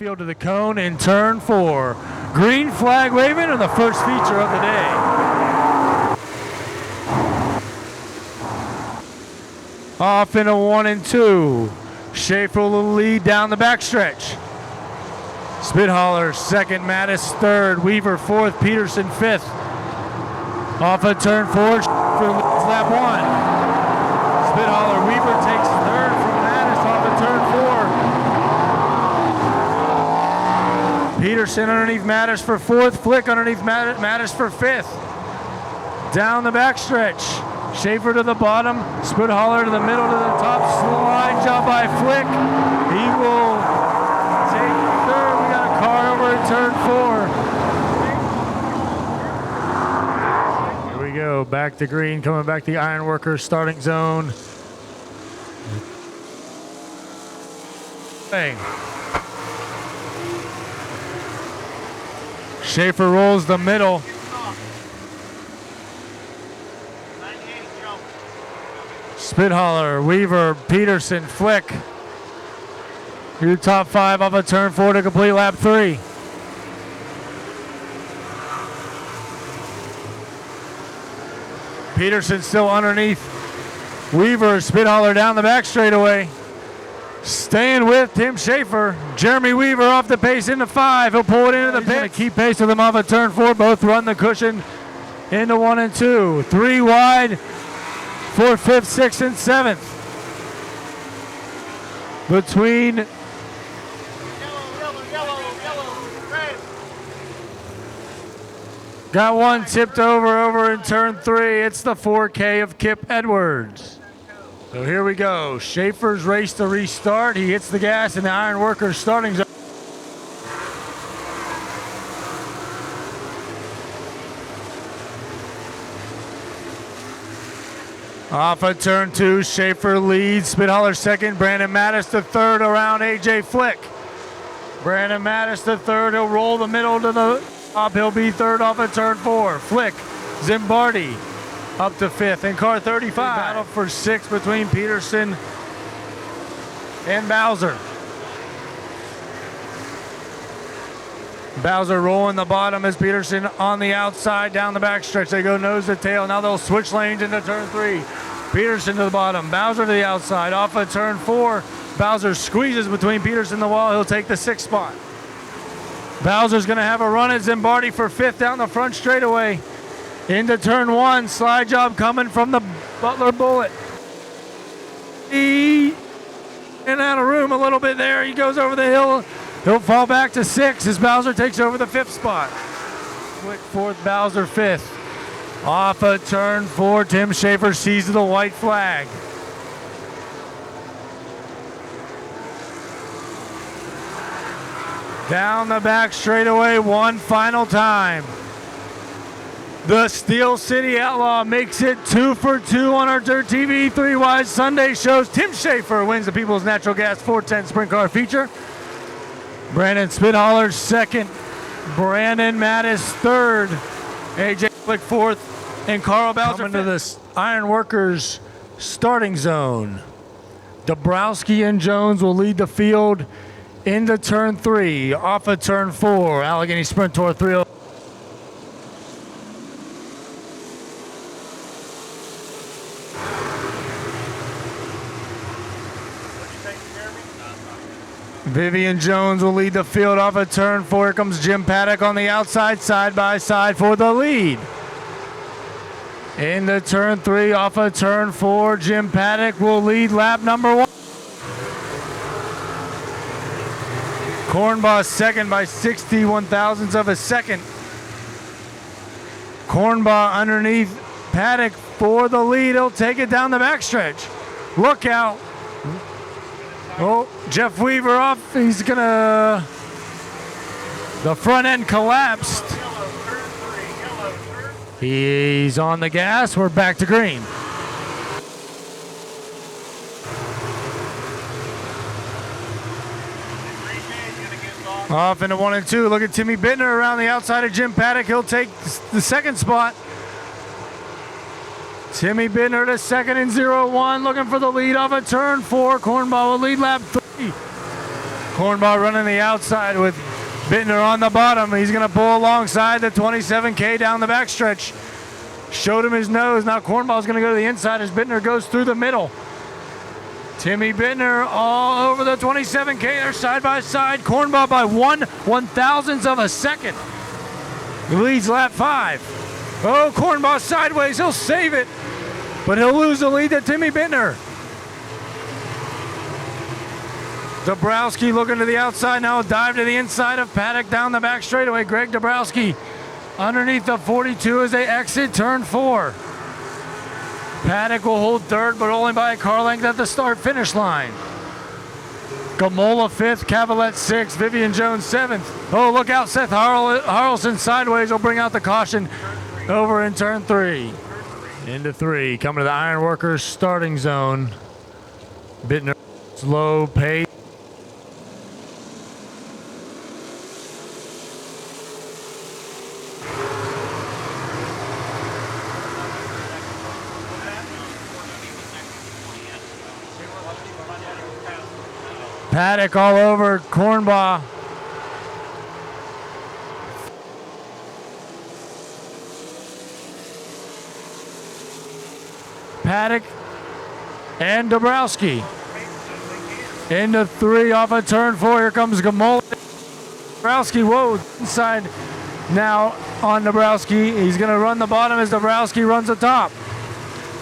field to the cone in turn 4. Green flag waving on the first feature of the day. Off into 1 and 2. Schaefer will lead down the backstretch. Spithaler second, Mattis third, Weaver fourth, Peterson fifth. Off of turn 4, Schaefer leads lap 1. Spithaler, Weaver takes third from Mattis off of turn 4. Peterson underneath Mattis for fourth, Flick underneath Mattis for fifth. Down the backstretch. Schaefer to the bottom, Spithaler to the middle to the top, slide job by Flick. He will take third. We got a car over at turn 4. Here we go, back to green, coming back to the Ironworkers starting zone. Schaefer rolls the middle. Spithaler, Weaver, Peterson, Flick. Your top 5 off of turn 4 to complete lap 3. Peterson still underneath Weaver. Spithaler down the back straightaway. Staying with Tim Schaefer. Jeremy Weaver off the pace into 5. He'll pull it into the pit. Keep pace with him off of turn 4. Both run the cushion into 1 and 2. 3 wide. 4th, 5th, 6th, and 7th. Between yellow, red. Got one tipped over in turn 3. It's the 4K of Kip Edwards. So here we go. Schaefer's race to restart. He hits the gas in the Ironworkers starting zone. Off of turn 2, Schaefer leads. Spithaler second, Brandon Mattis to third around AJ Flick. Brandon Mattis to third, he'll roll the middle to the top. He'll be third off of turn 4. Flick, Zimbardi up to 5th. In car 35, battle for 6th between Peterson and Bowser. Bowser rolling the bottom as Peterson on the outside down the backstretch. They go nose to tail. Now they'll switch lanes into turn 3. Peterson to the bottom, Bowser to the outside. Off of turn 4, Bowser squeezes between Peterson and the wall. He'll take the 6th spot. Bowser's going to have a run at Zimbardi for 5th down the front straightaway. Into turn 1, slide job coming from the Butler Bullet. He in out of room a little bit there. He goes over the hill. He'll fall back to 6 as Bowser takes over the 5th spot. Flick 4th, Bowser 5th. Off of turn 4, Tim Schaefer sees the white flag. Down the back straightaway one final time. The Steel City Outlaw makes it 2 for 2 on our Dirt TV 3 Wide Sunday shows. Tim Schaefer wins the People's Natural Gas 410 Sprint Car feature. Brandon Spithaler second, Brandon Mattis third, AJ Flick 4th, and Carl Bowser into this Ironworkers starting zone. Dabrowski and Jones will lead the field into turn 3, off of turn 4, Allegheny Sprint Tour 3. Vivian Jones will lead the field off of turn 4. Here comes Jim Paddock on the outside, side by side for the lead. Into turn 3, off of turn 4, Jim Paddock will lead lap number 1. Cornbaugh second by 61 thousandths of a second. Cornbaugh underneath Paddock for the lead. He'll take it down the backstretch. Look out. Oh, Jeff Weaver off. He's gonna. The front end collapsed. He's on the gas. We're back to green. Off into 1 and 2. Look at Timmy Bittner around the outside of Jim Paddock. He'll take the 2nd spot. Timmy Bittner to 2nd and 0-1, looking for the lead off of turn 4. Cornball will lead lap 3. Cornball running the outside with Bittner on the bottom. He's going to pull alongside the 27K down the backstretch. Showed him his nose. Now Cornball's going to go to the inside as Bittner goes through the middle. Timmy Bittner all over the 27K. They're side by side. Cornball by 1/1000th of a second. He leads lap 5. Oh, Cornball sideways. He'll save it, but he'll lose the lead to Timmy Bittner. Dabrowski looking to the outside now. Dive to the inside of Paddock down the back straightaway. Greg Dabrowski underneath the 42 as they exit turn 4. Paddock will hold third, but only by a car length at the start-finish line. Gamola 5th, Cavallette 6th, Vivian Jones 7th. Oh, look out, Seth Harrelson sideways will bring out the caution over in turn 3. Into 3, coming to the Ironworkers starting zone. Bittner, slow pace. Paddock all over Cornball. Paddock and Dabrowski. Into 3 off of turn 4. Here comes Gamola. Dabrowski, whoa, inside now on Dabrowski. He's going to run the bottom as Dabrowski runs the top.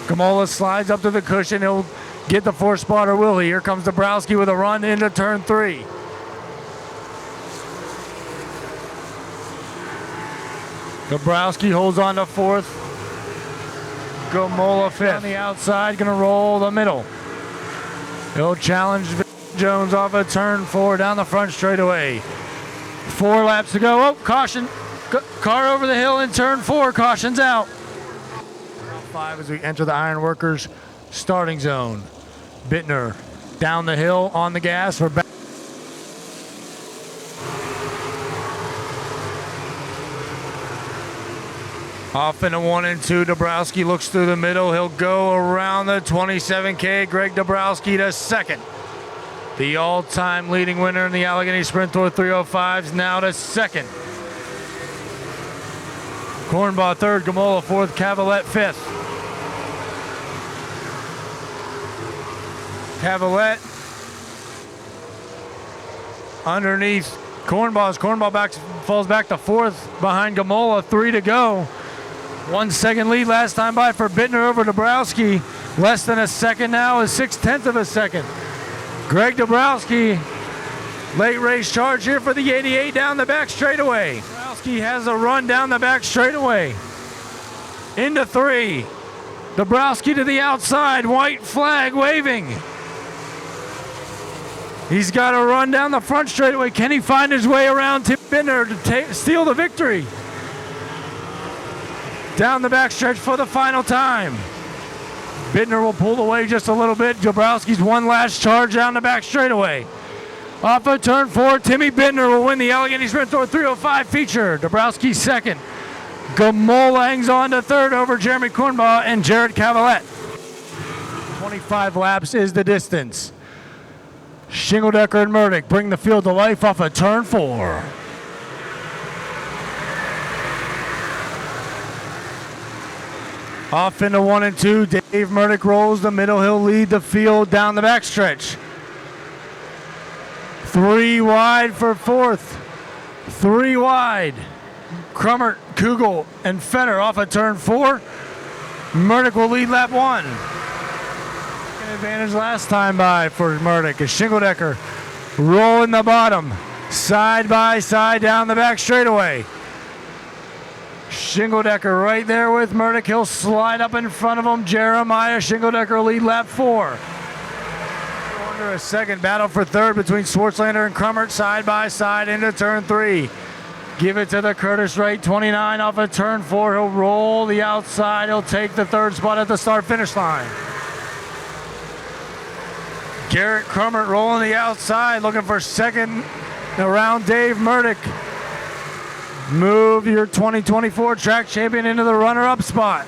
Gamola slides up to the cushion. He'll get the 4 spot, or will he? Here comes Dabrowski with a run into turn 3. Dabrowski holds on to 4th. Gamola 5th. On the outside, going to roll the middle. He'll challenge Vic Jones off of turn 4 down the front straightaway. 4 laps to go. Oh, caution. Car over the hill in turn 4. Caution's out. 5 as we enter the Ironworkers starting zone. Bittner down the hill on the gas. We're back. Off into 1 and 2. Dabrowski looks through the middle. He'll go around the 27K. Greg Dabrowski to 2nd. The all-time leading winner in the Allegheny Sprint Tour 305s now to 2nd. Cornball 3rd. Gamola 4th. Cavallette 5th. Cavallette underneath Cornball. Cornball falls back to 4th behind Gamola. 3 to go. 1 second lead last time by for Bittner over Dabrowski. Less than a second now is 6/10 of a second. Greg Dabrowski, late race charge here for the 88 down the back straightaway. Dabrowski has a run down the back straightaway. Into 3. Dabrowski to the outside. White flag waving. He's got to run down the front straightaway. Can he find his way around Tim Bittner to steal the victory? Down the backstretch for the final time. Bittner will pull away just a little bit. Dabrowski's one last charge down the back straightaway. Off of turn 4, Timmy Bittner will win the Allegheny Sprint Tour 305 feature. Dabrowski 2nd. Gamola hangs on to 3rd over Jeremy Cornball and Jared Cavallette. 25 laps is the distance. Shingledecker and Murdoch bring the field to life off of turn 4. Off into 1 and 2, Dave Murdoch rolls the middle. He'll lead the field down the backstretch. 3 wide for 4th. 3 wide. Crummert, Kugel, and Fenner off of turn 4. Murdoch will lead lap 1. Advantage last time by for Murdoch as Shingledecker rolling the bottom, side by side down the back straightaway. Shingledecker right there with Murdoch. He'll slide up in front of him. Jeremiah Shingledecker will lead lap 4. Under a second battle for 3rd between Swartzlander and Crummert side by side into turn 3. Give it to the Curtis Wright 29 off of turn 4. He'll roll the outside. He'll take the 3rd spot at the start-finish line. Garrett Crummert rolling the outside, looking for 2nd around Dave Murdoch. Move your 2024 track champion into the runner-up spot.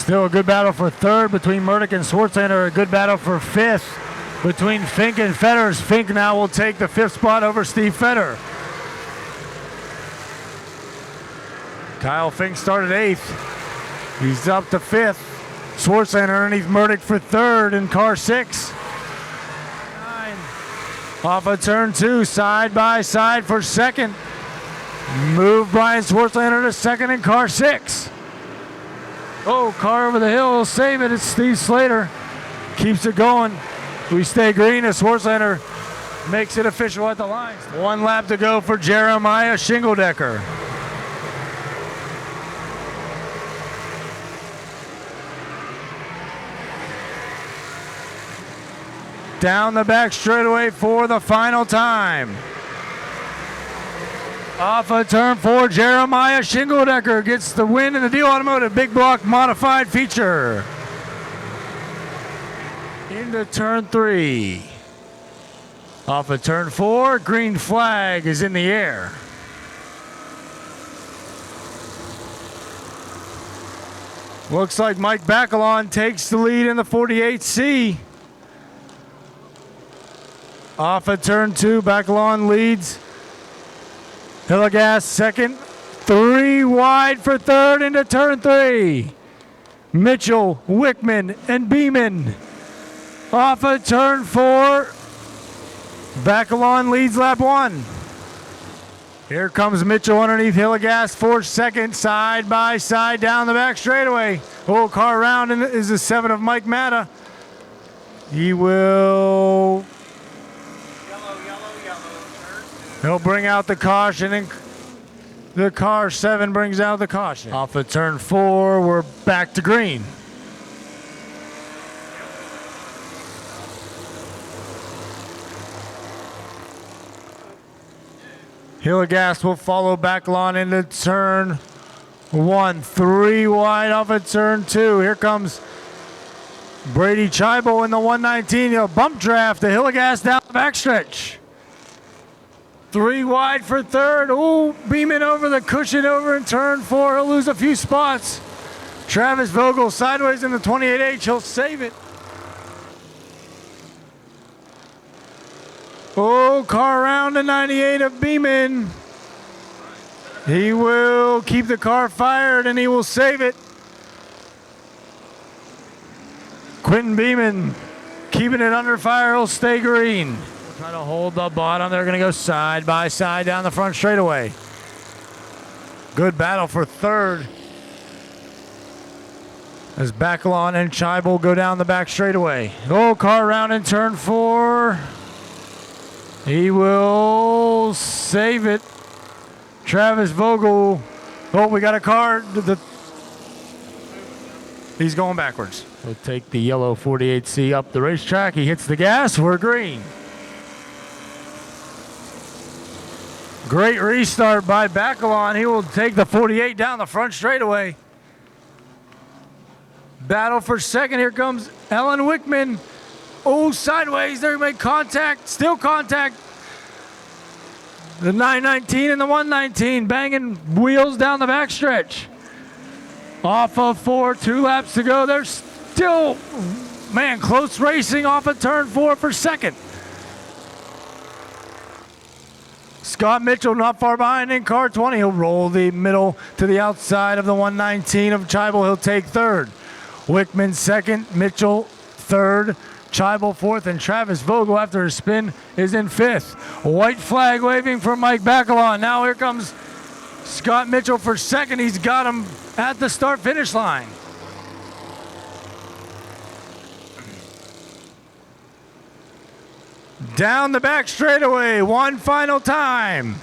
Still a good battle for third between Murdoch and Schwartzlander. A good battle for fifth between Fink and Fetters. Fink now will take the fifth spot over Steve Fetter. Kyle Fink started eighth. He's up to fifth. Schwartzlander underneath Murdoch for third in car 6. Off of turn 2, side by side for second. Move Brian Schwartzlander to second in car 6. Oh, car over the hill will save it. It's Steve Slater. Keeps it going. We stay green as Schwartzlander makes it official at the line. 1 lap to go for Jeremiah Shingledecker. Down the back straightaway for the final time. Off of turn 4, Jeremiah Shingledecker gets the win in the Diehl Automotive Big Block Modified Feature. Into turn 3. Off of turn 4, green flag is in the air. Looks like Mike Bacalon takes the lead in the 48C. Off of turn 2, Bacalon leads. Hillegas second. 3 wide for third into turn 3. Mitchell, Wickman, and Beeman. Off of turn 4, Bacalon leads lap 1. Here comes Mitchell underneath Hillegas for second, side by side down the back straightaway. Oh, car around and is the 7 of Mike Matta. He will... He'll bring out the caution, and the car 7 brings out the caution. Off of turn 4, we're back to green. Hillegas will follow Bacalon into turn 1. 3 wide off of turn 2. Here comes Brady Scheibel in the 119. He'll bump draft the Hillegas down the backstretch. 3 wide for third. Ooh, Beeman over the cushion over in turn 4. He'll lose a few spots. Travis Vogel sideways in the 28H. He'll save it. Oh, car around the 98 of Beeman. He will keep the car fired and he will save it. Quentin Beeman keeping it under fire. He'll stay green. Try to hold the bottom. They're going to go side by side down the front straightaway. Good battle for third as Bacalon and Scheibel go down the back straightaway. Oh, car around in turn 4. He will save it. Travis Vogel. Oh, we got a car. He's going backwards. We'll take the yellow 48C up the racetrack. He hits the gas. We're green. Great restart by Bacalon. He will take the 48 down the front straightaway. Battle for second. Here comes Ellen Wickman. Oh, sideways. They make contact. Still contact. The 919 and the 119 banging wheels down the backstretch. Off of 4, 2 laps to go. They're still, man, close racing off of turn 4 for second. Scott Mitchell not far behind in car 20. He'll roll the middle to the outside of the 119 of Scheibel. He'll take third. Wickman second, Mitchell third, Scheibel fourth, and Travis Vogel after his spin is in fifth. White flag waving for Mike Bacalon. Now here comes Scott Mitchell for second. He's got him at the start-finish line. Down the back straightaway, one final time.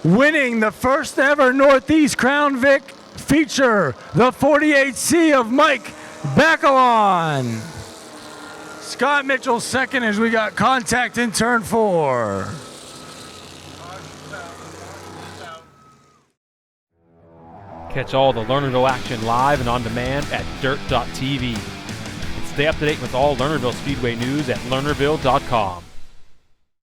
Winning the first ever Northeast Crown Vic feature, the 48C of Mike Bacalon. Scott Mitchell second as we got contact in turn 4. Catch all the Lernerville action live and on demand at dirt.tv. And stay up to date with all Lernerville Speedway news at lernerville.com.